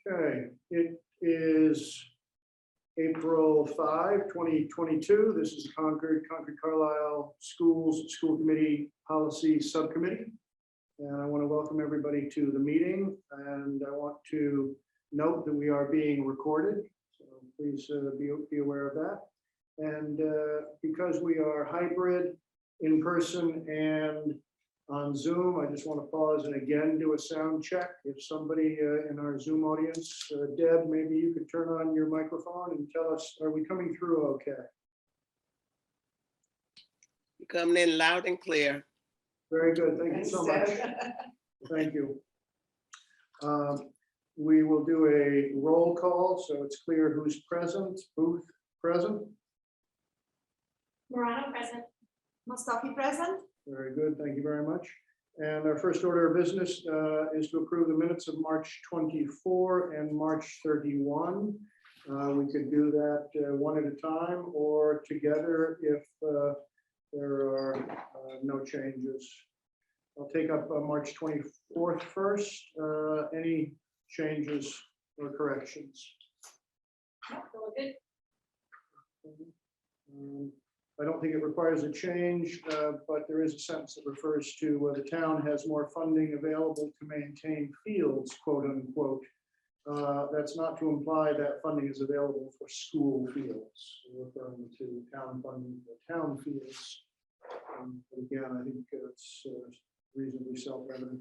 Okay, it is April 5, 2022. This is Concord-Carlisle School Committee Policy Subcommittee. And I want to welcome everybody to the meeting. And I want to note that we are being recorded. So please be aware of that. And because we are hybrid, in person and on Zoom, I just want to pause and again do a sound check. If somebody in our Zoom audience, Deb, maybe you could turn on your microphone and tell us, are we coming through okay? You're coming in loud and clear. Very good. Thank you so much. Thank you. We will do a roll call so it's clear who's present. Booth present. Morano present. Mustafi present. Very good. Thank you very much. And our first order of business is to approve the minutes of March 24 and March 31. We could do that one at a time or together if there are no changes. I'll take up March 24th first. Any changes or corrections? Good. I don't think it requires a change, but there is a sentence that refers to the town has more funding available to maintain fields, quote unquote. That's not to imply that funding is available for school fields. We're referring to town funding for town fields. But again, I think it's reasonably self-evident.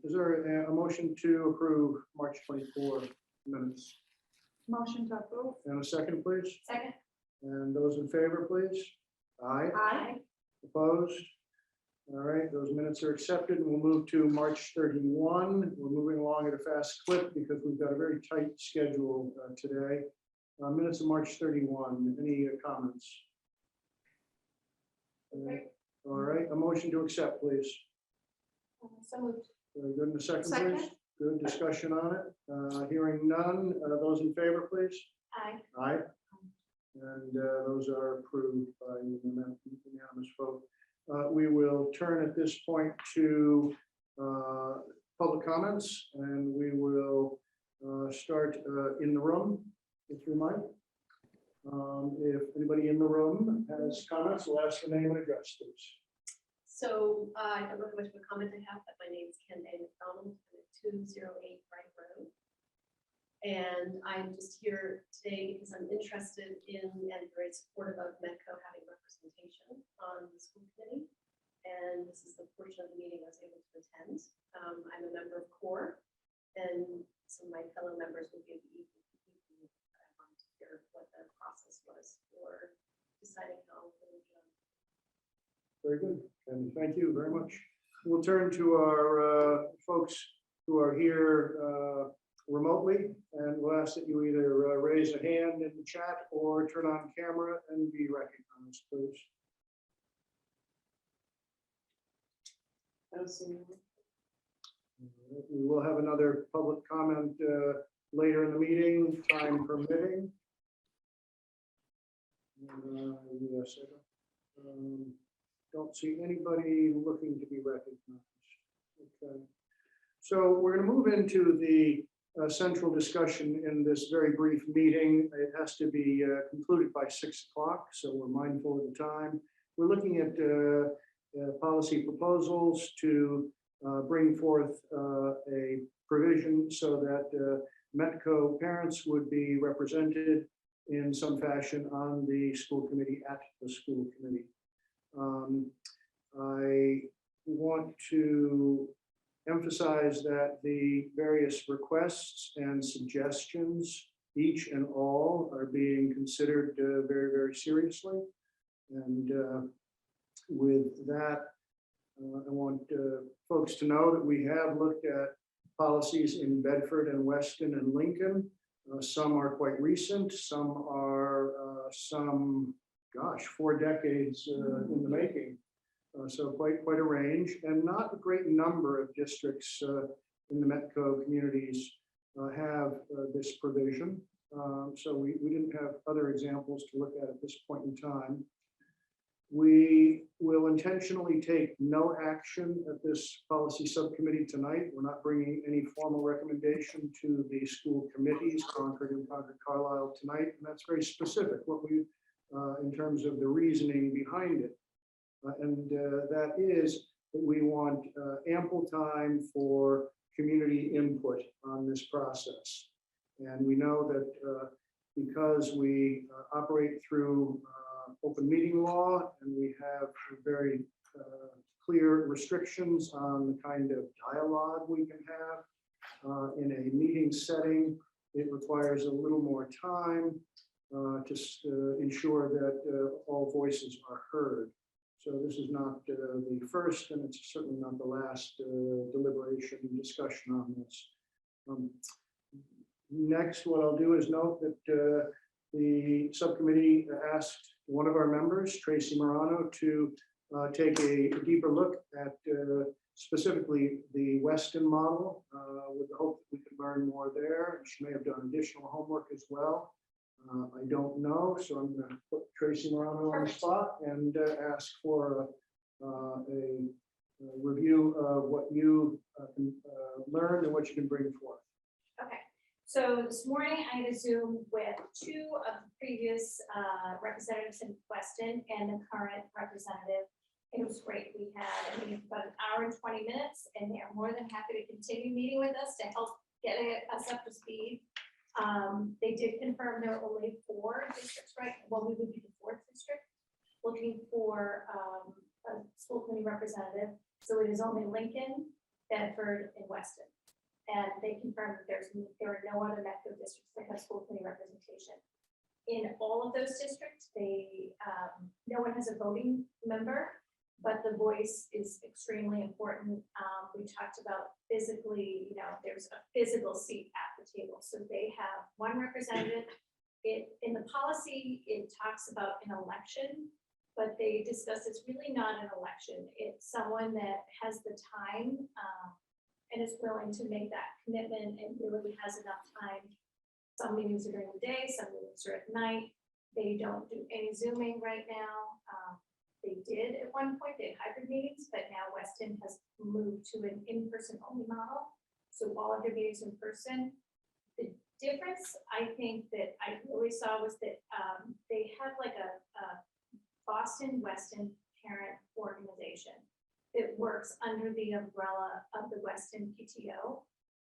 Is there a motion to approve March 24 minutes? Motion to approve. And a second, please? Second. And those in favor, please? Aye. Aye. Opposed? All right, those minutes are accepted, and we'll move to March 31. We're moving along at a fast clip because we've got a very tight schedule today. Minutes of March 31. Any comments? All right, a motion to accept, please. So moved. Very good. In a second, Second. please. Good discussion on it. Hearing none. Those in favor, please. Aye. Aye. And those are approved by unanimous vote. We will turn at this point to public comments, and we will start in the room, if you might. If anybody in the room has comments, we'll ask the name and address, please. So I don't know how much of a comment I have, but my name is Ken A. McDonald. I'm at 208 Bright Road. And I'm just here today because I'm interested in and very supportive of Medco having representation on the school committee. And this is the portion of the meeting I was able to attend. I'm a member of CORE, and some of my fellow members will give the evening. I wanted to hear what the process was for deciding how it will be done. Very good, and thank you very much. We'll turn to our folks who are here remotely, and we'll ask that you either raise a hand in the chat or turn on camera and be recognized, please. We will have another public comment later in the meeting, time permitting. Yes, don't see anybody looking to be recognized. Okay. So we're going to move into the central discussion in this very brief meeting. It has to be concluded by 6 o'clock, so we're mindful of the time. We're looking at policy proposals to bring forth a provision so that Medco parents would be represented in some fashion on the school committee at the school committee. I want to emphasize that the various requests and suggestions, each and all, are being considered very, very seriously. And with that, I want folks to know that we have looked at policies in Bedford and Westin and Lincoln. Some are quite recent, some are 4 decades in the making. So quite a range, and not a great number of districts in the Medco communities have this provision. So we didn't have other examples to look at this point in time. We We'll intentionally take no action at this policy subcommittee tonight. We're not bringing any formal recommendation to the school committees, Concord and Concord-Carlisle tonight, and that's very specific, what we, in terms of the reasoning behind it. That is that we want ample time for community input on this process. And we know that because we operate through open meeting law, and we have very clear restrictions on the kind of dialogue we can have in a meeting setting. It requires a little more time to ensure that all voices are heard. So this is not the first, and it's certainly not the last deliberation and discussion on this. Next, what I'll do is note that the subcommittee asked one of our members, Tracy Morano, to take a deeper look at specifically the Westin model with the hope that we could learn more there. She may have done additional homework as well. I don't know, so I'm going to put Tracy Morano on the spot and ask for a review of what you learned and what you can bring forth. Okay, so this morning I had a Zoom with two of the previous representatives in Westin and the current representative. It was great. We had a meeting for about an hour and 20 minutes, and they are more than happy to continue meeting with us to help get us up to speed. They did confirm there are only 4 districts, right? Well, we would be the 4th district looking for a school committee representative. So it is only Lincoln, Bedford, and Weston. And they confirmed that there are no other metro districts that have school committee representation. In all of those districts, no one has a voting member, but the voice is extremely important. We talked about physically, there's a physical seat at the table. So they have one representative. In the policy, it talks about an election, but they discuss it's really not an election. It's someone that has the time and is willing to make that commitment and really has enough time. Some meetings are during the day, some meetings are at night. They don't do any Zooming right now. They did at one point, they had hybrid meetings, but now Westin has moved to an in-person only model. So all of their meetings in person. The difference I think that I really saw was that they have like a Boston Westin parent organization that works under the umbrella of the Westin PTO.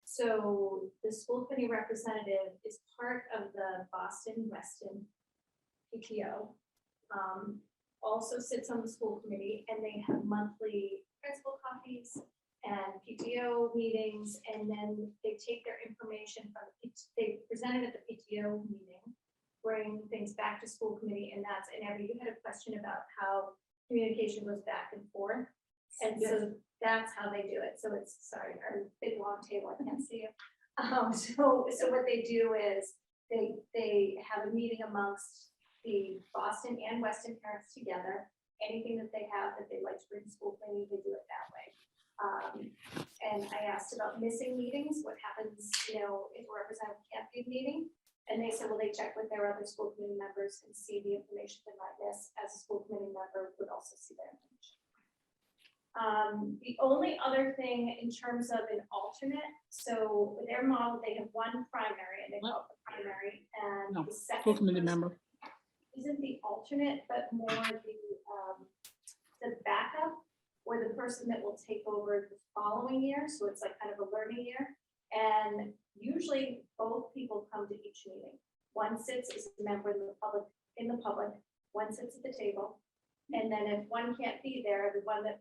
So the school committee representative is part of the Boston Westin PTO. Also sits on the school committee, and they have monthly principal coffees and PTO meetings, and then they take their information from they present it at the PTO meeting, bring things back to school committee, and you had a question about how communication goes back and forth, and so that's how they do it. So it's our big long table, I can't see you. So what they do is they have a meeting amongst the Boston and Westin parents together. Anything that they have that they'd like to bring to school committee, they do it that way. And I asked about missing meetings, what happens, if a representative can't be at a meeting, and they said, well, they check with their other school committee members and see the information they might miss, as a school committee member would also see their information. The only other thing in terms of an alternate, so with their model, they have one primary, and they call it the primary, and the second School committee member isn't the alternate, but more the backup, or the person that will take over the following year. So it's like kind of a learning year. And usually both people come to each meeting. One sits as a member in the public, one sits at the table. And then if one can't be there, the one that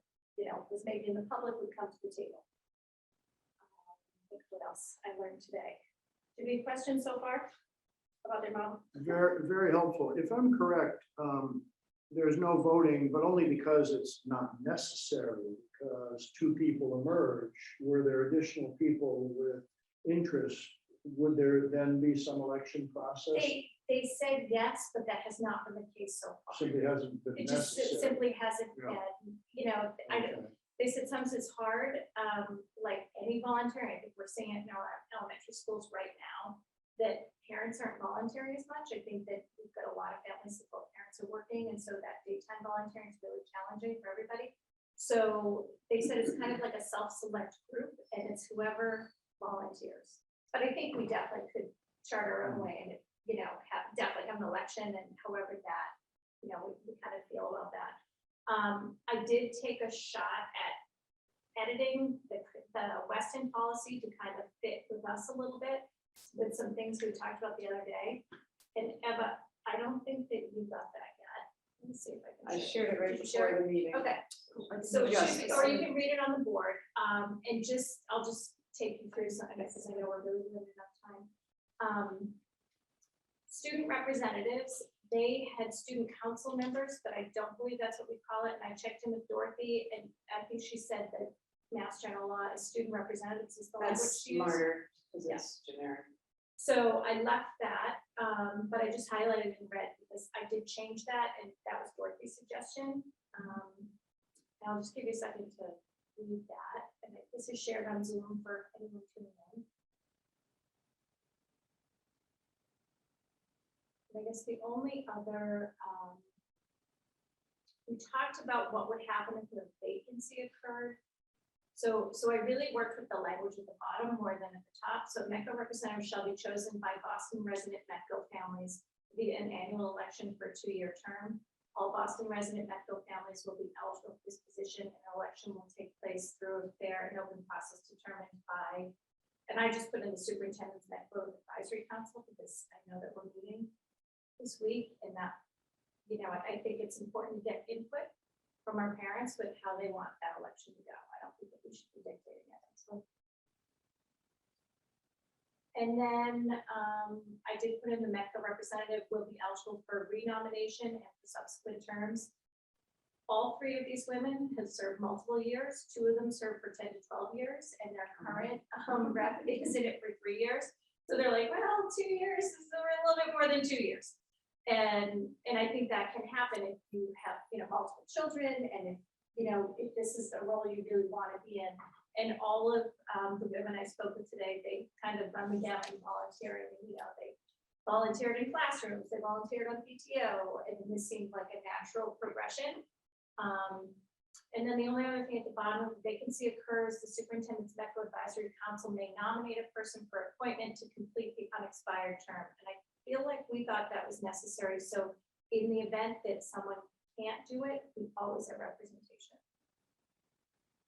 was maybe in the public would come to the table. What else I learned today? Do we have questions so far about their model? Very, very helpful. If I'm correct, there's no voting, but only because it's not necessary, because 2 people emerge. Were there additional people with interest? Would there then be some election process? They said yes, but that has not been the case so far. Simply hasn't been It just necessary. simply hasn't Yeah. been, Okay. they said sometimes it's hard, like any volunteer. I think we're seeing it in our elementary schools right now, that parents aren't volunteering as much. I think that we've got a lot of families that both parents are working, and so that daytime volunteering is really challenging for everybody. So they said it's kind of like a self-select group, and it's whoever volunteers. But I think we definitely could chart our own way and, definitely have an election and however that, we kind of feel about that. I did take a shot at editing the Westin policy to kind of fit with us a little bit with some things we talked about the other day. And Eva, I don't think that you got that yet. Let me see if I can. I shared it right Did you share before the meeting. Okay, so Yes. or you can read it on the board, and I'll just take you through some, I guess, I know we're really limited enough time. Student representatives, they had student council members, but I don't believe that's what we call it. And I checked in with Dorothy, and I think she said that Mass General Law is student representatives is the language That's she used. smarter, because it's generic. So I left that, but I just highlighted in red because I did change that, and that was Dorothy's suggestion. And I'll just give you a second to read that. And this is shared on Zoom for anyone tuning in. I guess the only other, we talked about what would happen if a vacancy occurred. So I really worked with the language at the bottom more than at the top. So METCO representatives shall be chosen by Boston resident METCO families via an annual election for a 2-year term. All Boston resident METCO families will be eligible for this position, and an election will take place through a fair and open process determined by, and I just put in the superintendent's METCO advisory council because I know that we're meeting this week, and that, I think it's important to get input from our parents with how they want that election to go. I don't think that we should be dictating it. So. And then I did put in the METCO representative will be eligible for renomination and for subsequent terms. All 3 of these women have served multiple years. 2 of them served for 10 to 12 years, and their current rep is in it for 3 years. So they're like, well, 2 years is a little bit more than 2 years. And I think that can happen if you have, multiple children, and if this is a role you really want to be in. And all of the women I spoke with today, they kind of run the gamut in volunteering. They volunteered in classrooms, they volunteered on PTO, and this seemed like a natural progression. And then the only other thing at the bottom, if a vacancy occurs, the superintendent's METCO advisory council may nominate a person for appointment to complete the unexpired term. And I feel like we thought that was necessary. So in the event that someone can't do it, we always have representation.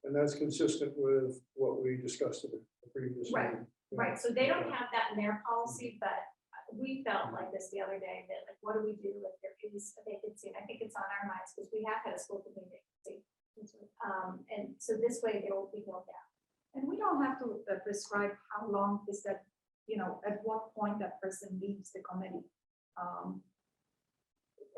And that's consistent with what we discussed at the previous meeting. Right. So they don't have that in their policy, but we felt like this the other day that, like, what do we do if there is a vacancy? And I think it's on our minds because we have had a school committee vacancy. And so this way there will be no gap. And we don't have to prescribe how long is that, at what point that person leaves the committee.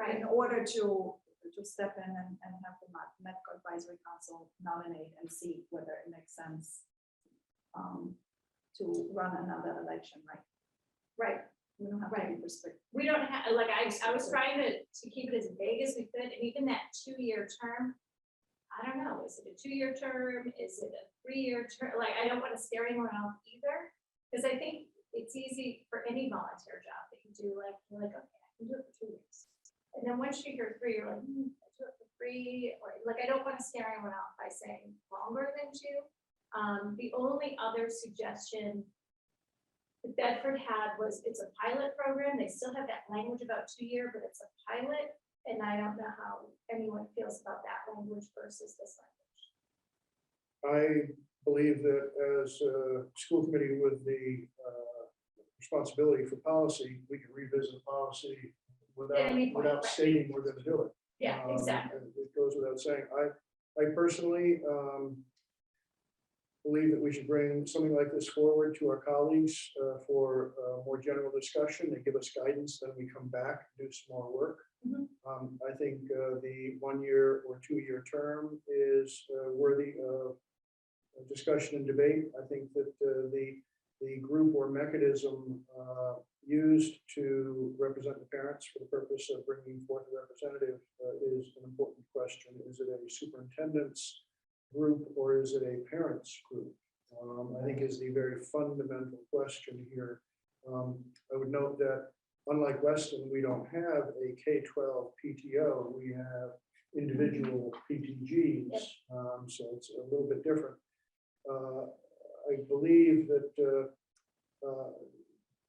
Right. In order to step in and have the METCO advisory council nominate and see whether it makes sense to run another election, right? Right. We don't have to be prescriptive. We don't have, like, I was trying to keep it as vague as we could, and even that 2-year term, I don't know, is it a 2-year term? Is it a 3-year term? Like, I don't want to scare anyone off either, because I think it's easy for any volunteer job that you do, like, you're like, okay, I can do it for 2 years. And then once you hear 3, you're like, I do it for 3, or like, I don't want to scare anyone off by saying longer than 2. The only other suggestion that Bedford had was it's a pilot program. They still have that language about 2-year, but it's a pilot. And I don't know how anyone feels about that language versus this language. I believe that as a school committee with the responsibility for policy, we can revisit the policy without stating we're going to do it. Yeah, exactly. It goes without saying. I personally believe that we should bring something like this forward to our colleagues for more general discussion. They give us guidance, then we come back and do some more work. I think the 1-year or 2-year term is worthy of discussion and debate. I think that the group or mechanism used to represent the parents for the purpose of bringing forth a representative is an important question. Is it a superintendent's group or is it a parents group? I think is the very fundamental question here. I would note that unlike Westin, we don't have a K-12 PTO. We have individual PTGs. Yep. So it's a little bit different. I believe that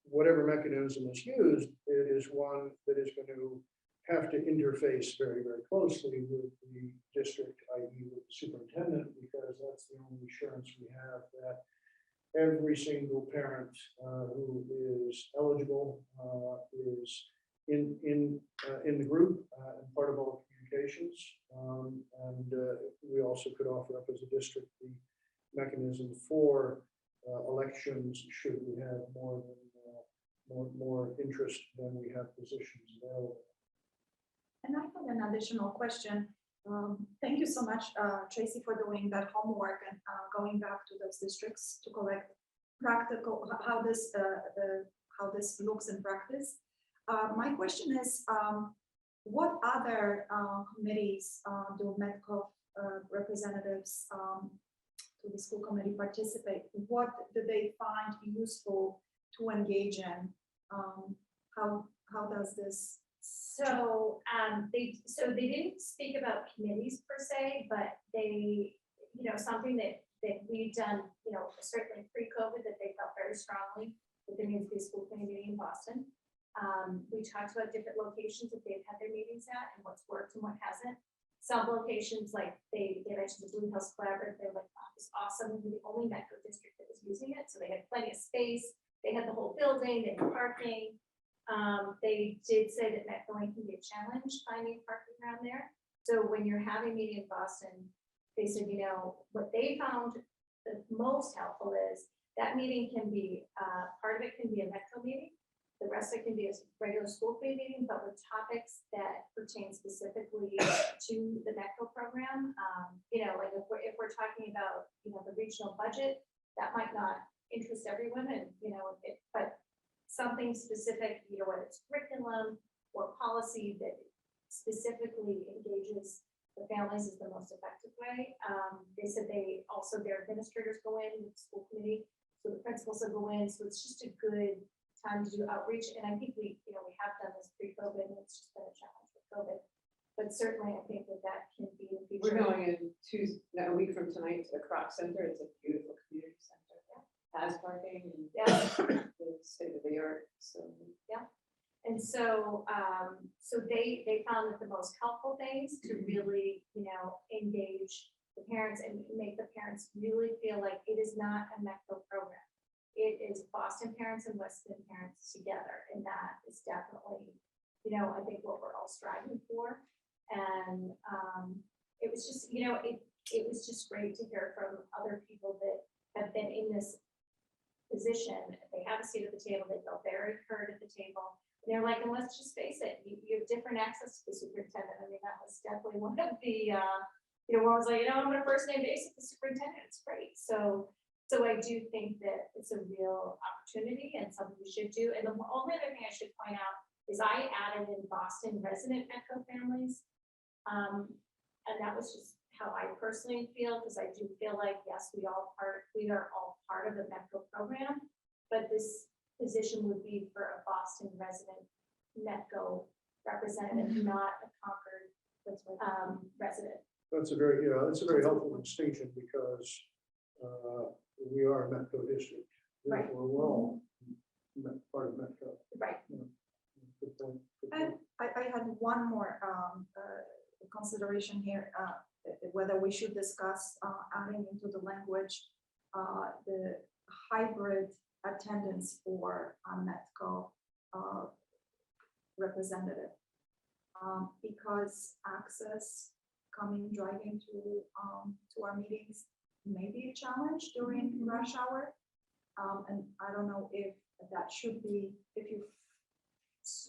whatever mechanism is used, it is one that is going to have to interface very, very closely with the district, i.e. with the superintendent, because that's the only assurance we have that every single parent who is eligible is in the group and part of all communications. We also could offer up as a district the mechanism for elections should we have more interest than we have positions available. And I have an additional question. Thank you so much, Tracy, for doing that homework and going back to those districts to collect practical how this looks in practice. My question is, what other committees do MEDCO representatives to the school committee participate? What do they find useful to engage in? How does this? So they didn't speak about committees per se, but they, something that we've done, certainly pre-COVID that they felt very strongly that there needs to be a school committee meeting in Boston. We talked about different locations that they've had their meetings at and what's worked and what hasn't. Some locations, like they mentioned the Blue Hills Collaborative, they were like, oh, it's awesome. We were the only metro district that was using it. So they had plenty of space. They had the whole building, they had parking. They did say that Metcoing can be a challenge finding parking around there. So when you're having a meeting in Boston, they said, what they found the most helpful is that meeting can be, part of it can be a Metco meeting. The rest of it can be a regular school committee meeting, but with topics that pertain specifically to the Metco program. Like if we're talking about, the regional budget, that might not interest everyone and, but something specific, whether it's curriculum or policy that specifically engages the families is the most effective way. They said their administrators go in with the school committee, so the principals will go in, so it's just a good time to do outreach. And I think we have done this pre-COVID, and it's just been a challenge with COVID. But certainly, I think that can be in the future. We're going in a week from tonight to the Croc Center. It's a beautiful community center. Yeah. Has parking and state of the art. So And so, they found that the most helpful things to really, engage the parents and make the parents really feel like it is not a MECO program. It is Boston parents and Westin parents together, and that is definitely, I think what we're all striving for. And it was just, it was just great to hear from other people that have been in this position. They have a seat at the table. They feel very heard at the table. And they're like, and let's just face it, you have different access to the superintendent. I mean, that was definitely one of the, where I was like, I'm on a first name basis with the superintendent. It's great. So I do think that it's a real opportunity and something we should do. And the only other thing I should point out is I added in Boston resident MECO families. And that was just how I personally feel, because I do feel like, yes, we are all part of the MECO program, but this position would be for a Boston resident MECO representative, not a Concord resident. That's a very helpful distinction because we are a METCO district. Right. Therefore, we're all part of METCO. Right. Good point. And I had one more consideration here, whether we should discuss adding into the language the hybrid attendance for a METCO representative, because access driving to our meetings may be a challenge during rush hour. And I don't know if that should be,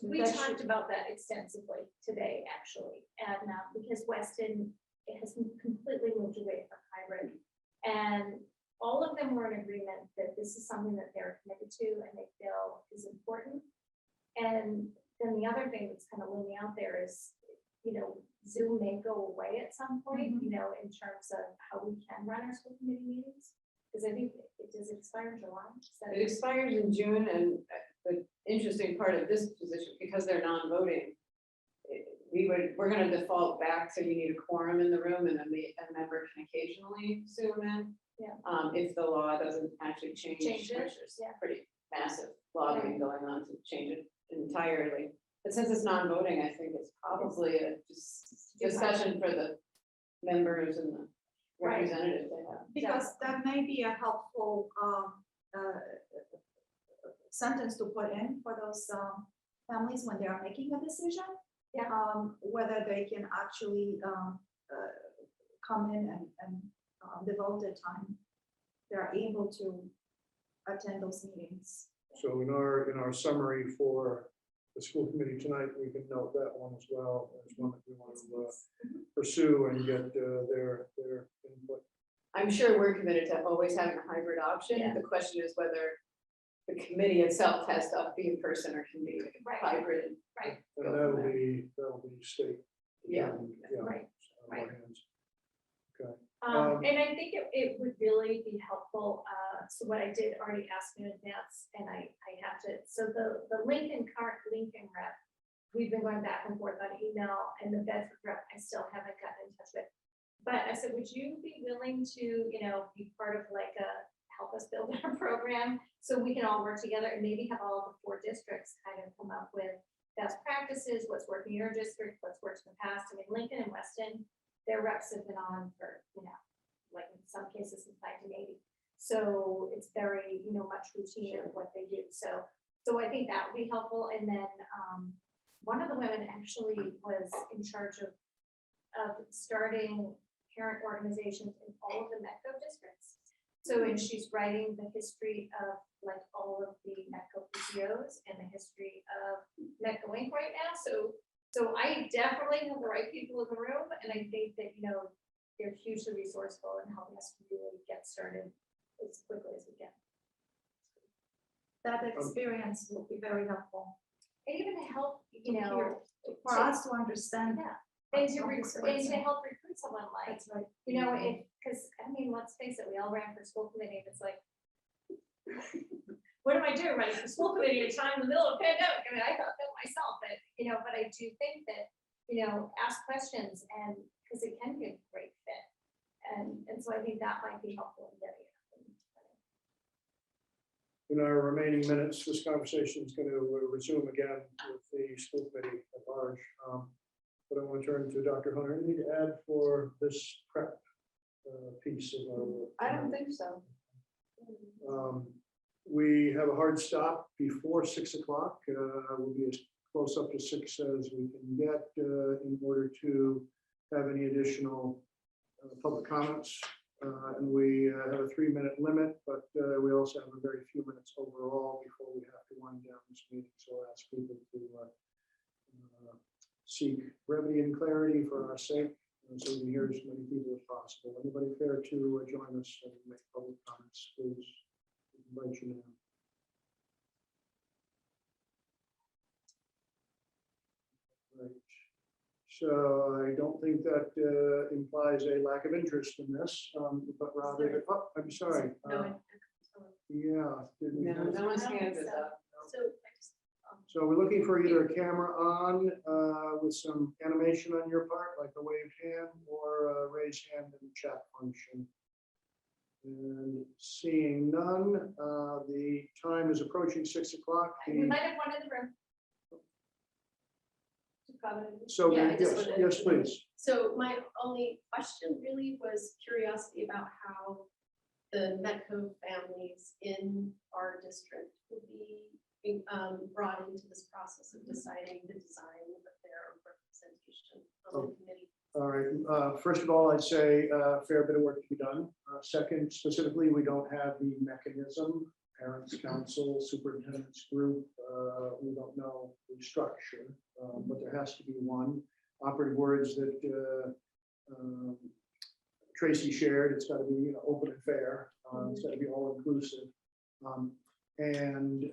We talked about that extensively today, actually, and because Westin has completely moved away from hybrid, and all of them were in agreement that this is something that they're committed to and they feel is important. And then the other thing that's kind of looming out there is, Zoom may go away at some point, in terms of how we can run our school committee meetings. Because I think it does expire in July. it expires in June, and the interesting part of this position, because they're non-voting, we're gonna default back to you need a quorum in the room and then a member can occasionally zoom in. Yeah. If the law doesn't actually change, Change it, which there's yeah. pretty massive lobbying going on to change it entirely. But since it's non-voting, I think it's probably a discussion for the members and the Right. representatives they have. Because that may be a helpful sentence to put in for those families when they are making a decision. Yeah. Whether they can actually come in and devote their time. They're able to attend those meetings. So in our summary for the school committee tonight, we can note that one as well as one that we want to pursue and get their input. I'm sure we're committed to always having a hybrid option. Yeah. The question is whether the committee itself has to be in person or can be Right. hybrid. Right. And that'll be state. Yeah. determined, Right, our right. hands. Okay. And I think it would really be helpful, so what I did already ask in advance, and I have to, so the current Lincoln rep, we've been going back and forth on email, and the Bedford rep, I still haven't gotten in touch with. But I said, would you be willing to, be part of like help us build our program, so we can all work together and maybe have all the 4 districts kind of come up with best practices, what's working in your district, what's worked in the past. I mean, Lincoln and Westin, their reps have been on for, like in some cases since 1980. So it's very, much routine of what they do. So I think that would be helpful. And then one of the women actually was in charge of starting parent organizations in all of the METCO districts. So, and she's writing the history of like all of the METCO PTOs and the history of METCO Inc. right now. So I definitely have the right people in the room, and I think that, they're hugely resourceful in helping us to really get started as quickly as we can. That experience will be very helpful And even to help, for us to understand. yeah, and to, how and this works. to help recruit someone like, That's right. because let's face it, we all ran for school committee, and it's like, what am I doing running for school committee at a time in the middle of a pandemic? I mean, I thought that myself, but I do think that, ask questions, and because it can be a great fit. And so I think that might be helpful in getting it. In our remaining minutes, this conversation is going to resume again with the school committee at large. But I want to turn to Dr. Hunter. Anything to add for this prep piece of our work? I don't think so. We have a hard stop before 6 o'clock. We'll be as close up to 6 as we can get in order to have any additional public comments. And we have a 3-minute limit, but we also have a very few minutes overall before we have to wind down this meeting. So I'll ask people to seek brevity and clarity for our sake, so we can hear as many people as possible. Anybody care to join us and make public comments, please? I invite you now. Right. So I don't think that implies a lack of interest in this, but rather, I'm sorry. Yeah. didn't- No one's hands is up. So we're looking for either a camera on with some animation on your part, like a waved hand, or a raised hand in the chat function. And seeing none, the time is approaching 6 o'clock. We might have one in the room. So Yeah, I just yes, wanted yes, to- please. So my only question really was curiosity about how the METCO families in our district would be brought into this process of deciding the design of their representation on the committee. All right. First of all, I'd say a fair bit of work to be done. Second, specifically, we don't have the mechanism, parents, council, superintendent's group. We don't know the structure, but there has to be one. Operative words that Tracy shared. It's got to be open and fair. It's got to be all inclusive. And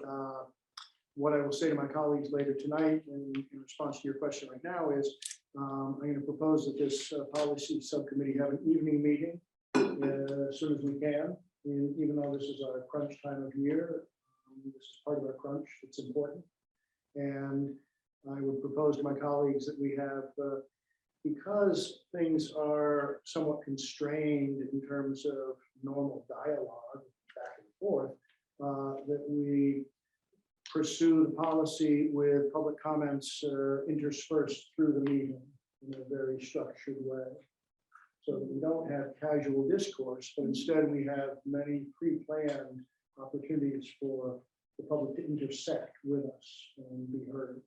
what I will say to my colleagues later tonight in response to your question right now is I'm going to propose that this policy subcommittee have an evening meeting as soon as we can. And even though this is our crunch time of year, This is part of our crunch. It's important. And I would propose to my colleagues that we have, because things are somewhat constrained in terms of normal dialogue back and forth, that we pursue the policy with public comments interspersed through the meeting in a very structured way. So that we don't have casual discourse, but instead we have many pre-planned opportunities for the public to intersect with us and be heard.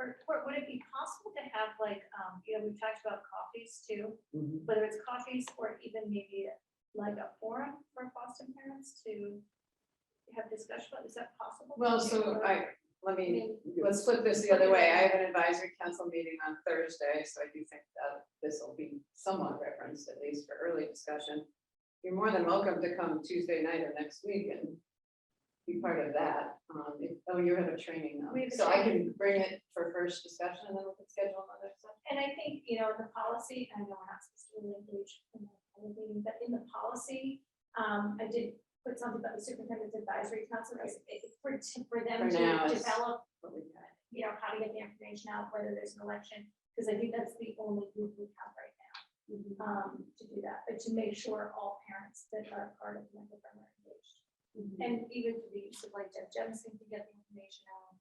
Or would it be possible to have like, we've talked about coffees too, Mhm. whether it's coffees or even maybe like a forum for Boston parents to have discussion about, is that possible? Well, so let's flip this the other way. I have an advisory council meeting on Thursday, so I do think that this will be somewhat referenced, at least for early discussion. You're more than welcome to come Tuesday night or next week and be part of that. You have a training We though, have a so I training. can bring it for first discussion and then we can schedule another stuff. And I think, the policy, I know we're not supposed to really engage in the meeting, but in the policy, I did put something about the superintendent's advisory council, as for them For now, to it's develop, what we've got. how to get the information out, whether there's an election, because I think that's the only group we have right now, to do that, but to make sure all parents that are part of the member firm are engaged. And even for the use of like Deb Jemison to get the information out,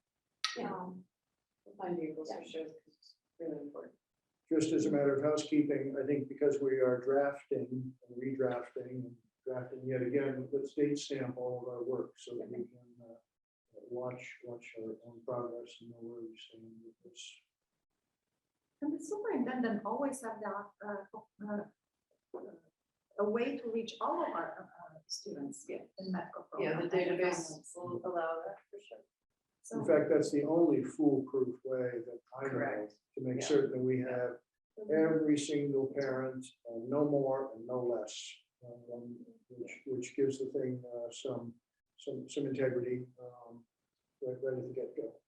We'll find vehicles for sure, because it's really important. Just as a matter of housekeeping, I think because we are drafting and redrafting and drafting yet again, let's date stamp all of our work so that we can watch our own progress and know where we stand with this. And the superintendent always have that, a way to reach all of our students in medical Yeah, program. the and their database families. will allow that for sure. In So, fact, that's the only foolproof way that I know Correct. to make Yeah. certain that we have every single parent, no more and no less, which gives the thing some integrity right at the get-go.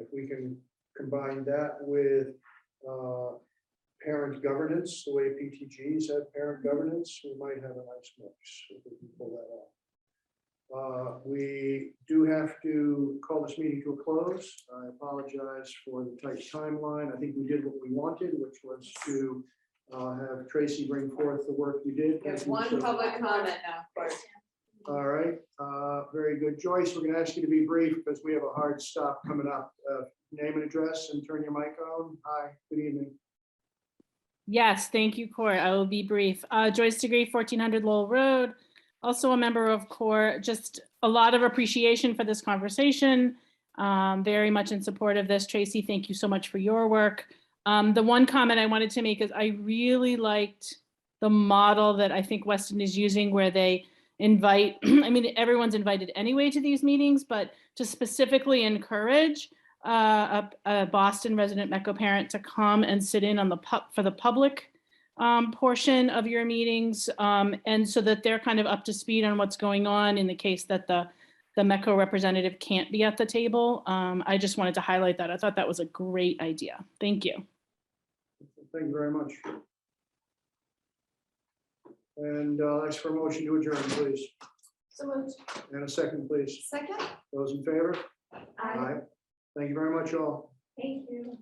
If we can combine that with parent governance, the way PTGs have parent governance, we might have a nice mix if we can pull that off. We do have to call this meeting to a close. I apologize for the tight timeline. I think we did what we wanted, which was to have Tracy bring forth the work you did. There's Thank you one so- public comment now, of course. All right, very good. Joyce, we're gonna ask you to be brief because we have a hard stop coming up. Name and address and turn your mic on. Hi, good evening. Yes, thank you, CORE. I will be brief. Joyce Degree, 1400 Lowell Road, also a member of CORE. Just a lot of appreciation for this conversation. Very much in support of this. Tracy, thank you so much for your work. The one comment I wanted to make is I really liked the model that I think Westin is using where they invite, I mean, everyone's invited anyway to these meetings, but to specifically encourage a Boston resident MECO parent to come and sit in on for the public portion of your meetings, and so that they're kind of up to speed on what's going on in the case that the MECO representative can't be at the table. I just wanted to highlight that. I thought that was a great idea. Thank you. Thank you very much. And ask for a motion to adjourn, please. So moved. And a second, please. second, Those in favor? Thank you very much, all. Thank you.